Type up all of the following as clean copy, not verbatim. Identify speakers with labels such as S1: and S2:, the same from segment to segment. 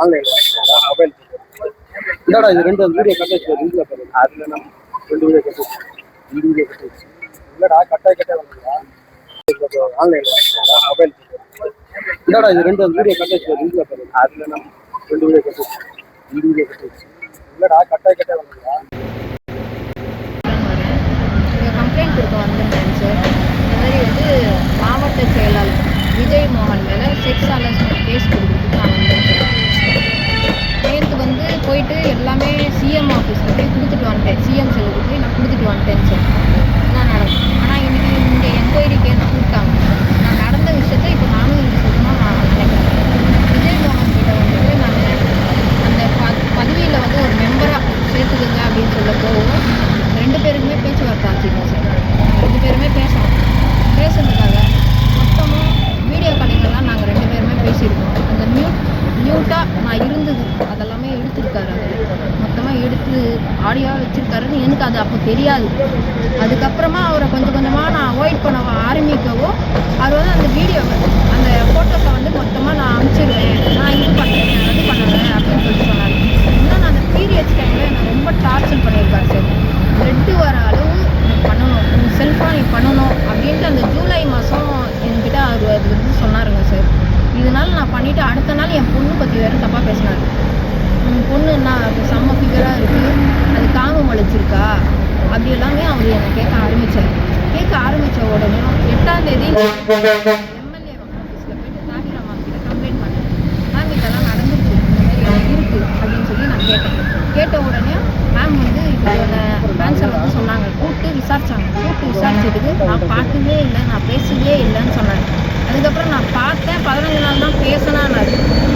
S1: ஆன்லைன்ல மொபைல் இல்லடா இது ரெண்டு வீடியோ கட் ஆச்சு வீடியோ பாருங்க அதுல நம்ம ரெண்டு வீடியோ கட் ஆச்சு வீடியோ கட் ஆச்சு இல்லடா கட்டா வந்துடா ஆன்லைன்ல மொபைல் இல்லடா இது ரெண்டு வீடியோ கட் ஆச்சு வீடியோ பாருங்க அதுல நம்ம ரெண்டு வீடியோ கட் ஆச்சு வீடியோ கட் ஆச்சு இல்லடா கட்டா வந்துடா
S2: கம்ப்ளைண்ட் கொடுக்க வந்திருந்தேன் சார். இந்த மாதிரி வந்து மாவட்ட செயலாளர் விஜய் மோகன் மேலே செக்ஸ் ஹராஸ்மெண்ட் கேஸ் கொடுக்குறதுக்கு நான் வந்திருக்கேன். நேற்று வந்து போயிட்டு எல்லாமே சிஎம் ஆஃபீஸில் போய் கொடுத்துட்டு வந்துட்டேன். சிஎம் செல்லுக்கு போய் நான் கொடுத்துட்டு வந்துட்டேன் சார். நான் நடக்கும் ஆனால் இன்றைக்கி இங்கே என்கொயரிக்கே நான் கூப்பிட்டாங்க. நான் நடந்த விஷயத்த இப்போ நானும் இங்கே சொல்லணும் நான் நினைக்கிறேன். விஜய் மோகன் கிட்ட வந்துட்டு நான் அந்த பதவியில் வந்து ஒரு மெம்பராக சேர்த்துக்குங்க அப்படின்னு சொல்லப்போ ரெண்டு பேருக்குமே பேச்சுவார்த்தை ஆச்சுக்கோங்க சார். ரெண்டு பேருமே பேசுறதுக்காக மொத்தமாக வீடியோ காலிங்கெல்லாம் நாங்கள் ரெண்டு பேருமே பேசியிருக்கோம். அந்த மியூட்டாக நான் இருந்தது அதெல்லாமே எடுத்துருக்காரு. அதில் மொத்தமாக எடுத்து ஆடியோவாக வச்சுருக்காருன்னு எனக்கு அது அப்போ தெரியாது. அதுக்கப்புறமா அவரை கொஞ்சம் கொஞ்சமாக நான் அவாய்ட் பண்ண ஆரம்பிக்கவோ அவர் வந்து அந்த வீடியோவை அந்த ஃபோட்டோஸை வந்து மொத்தமாக நான் அனுப்பிச்சிருவேன், நான் இது பண்ணுறேன் அது பண்ணுவேன் அப்படின்னு சொல்லிட்டு சொன்னார். இன்னும் நான் அந்த பீரியட்ஸ் டைமில் என்னை ரொம்ப டார்ச்சர் பண்ணியிருக்காரு சார். பிளட்டு வர அளவு நீ பண்ணணும், நீ செல்ஃபாக நீ பண்ணணும் அப்படின்ட்டு அந்த ஜூலை மாதம் என்கிட்ட அவர் அது வந்து சொன்னாருங்க சார். இதனால நான் பண்ணிவிட்டு அடுத்த நாள் என் பொண்ணு பற்றி வேறு தப்பாக பேசினார். பொண்ணு என்ன செம்ம ஃபிகராக இருக்குது, அது காமம் வலிச்சிருக்கா அப்படி எல்லாமே அவர் என்னை கேட்க ஆரம்பித்த உடனே 8ஆம் தேதி எம்எல்ஏ ஆஃபீஸில் போய்ட்டு தாகிரா மேம் கிட்ட கம்ப்ளைண்ட் பண்ணேன். மேம் இதெல்லாம் நடந்துருக்கு, இந்த மாதிரி இருக்குது அப்படின்னு சொல்லி நான் கேட்ட உடனே மேம் வந்து இதோட ஆன்சர் வந்து சொன்னாங்க. கூப்பிட்டு விசாரிச்சதுக்கு நான் பார்க்கவே இல்லை, நான் பேசவே இல்லைன்னு சொன்னாங்க. அதுக்கப்புறம் நான் பார்த்தேன், 15 நாள் தான் பேசினான்னாரு.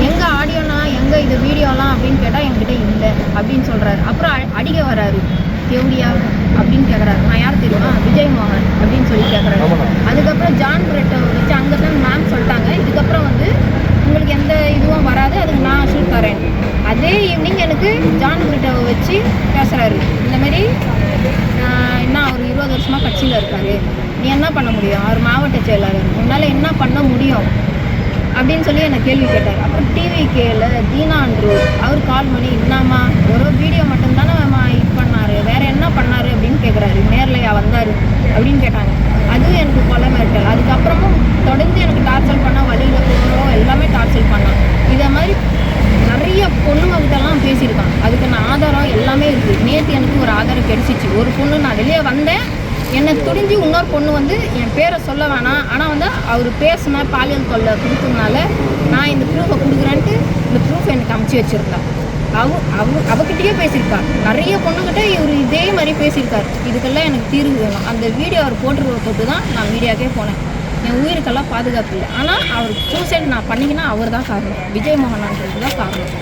S2: எங்கே ஆடியோனா எங்கே இது வீடியோலாம் அப்படின்னு கேட்டால் என்கிட்ட இல்லை அப்படின்னு சொல்கிறாரு. அப்புறம் அடிக்க வராரு, எப்படியா அப்படின்னு கேட்குறாரு. நான் யார் தெரியுமா, விஜய் மோகன் அப்படின்னு சொல்லி கேட்குறாரு. அதுக்கப்புறம் ஜான் பிரெட்டை வச்சு அங்கே தான் மேம் சொல்லிட்டாங்க, இதுக்கப்புறம் வந்து உங்களுக்கு எந்த இதுவும் வராது, அதுக்கு நான் ஷூட் தரேன். அதே ஈவினிங் எனக்கு ஜான் பிரெட்டை வச்சு பேசுகிறாரு. இந்தமாரி என்ன அவர் 20 வருஷமாக கட்சியில் இருக்கார், நீ என்ன பண்ண முடியும், அவர் மாவட்ட செயலாளர், உன்னால் என்ன பண்ண முடியும் அப்படின்னு சொல்லி என்னை கேள்வி கேட்டார். அப்புறம் டிவிகேல தீனான்ட்ரு அவர் கால் பண்ணி என்னம்மா ஒரு வீடியோ மட்டும்தானே இது பண்ணார், வேறு என்ன பண்ணார் அப்படின்னு கேட்குறாரு. நேர்லையா வந்தார் அப்படின்னு கேட்டாங்க. அதுவும் எனக்கு கொலை மிரட்டல். அதுக்கப்புறமும் தொடர்ந்து எனக்கு டார்ச்சர் பண்ணால், வழியில் போகிறோம் எல்லாமே டார்ச்சர் பண்ணான். இதை மாதிரி நிறைய பொண்ணுங்ககிட்டலாம் பேசியிருக்கான். அதுக்கு நான் ஆதாரம் எல்லாமே இருக்குது. நேற்று எனக்கு ஒரு ஆதாரம் கிடைச்சிச்சு. ஒரு பொண்ணு நான் வெளியே வந்தேன், என்னை துடிஞ்சு இன்னொரு பொண்ணு வந்து என் பேரை சொல்ல வேணாம், ஆனால் வந்து அவர் பேசின பாலியல் தொல்லை கொடுத்ததுனால நான் இந்த ப்ரூஃபை கொடுக்குறேன்ட்டு இந்த ப்ரூஃப் எனக்கு அமுச்சு வச்சுருந்தேன். அவகிட்டயே பேசியிருக்கா. நிறைய பொண்ணுக்கிட்ட இவர் இதே மாதிரி பேசியிருக்காரு. இதுக்கெல்லாம் எனக்கு தீர்வு வேணும். அந்த வீடியோ அவர் போட்டுருக்க தான் நான் மீடியாக்கே போனேன். என் உயிருக்கெல்லாம் பாதுகாப்பு இல்லை. ஆனால் அவர் சூசைட் நான் பண்ணிக்கினா அவர் தான் காரணம், விஜய் மோகன்ன்றது தான் காரணம்.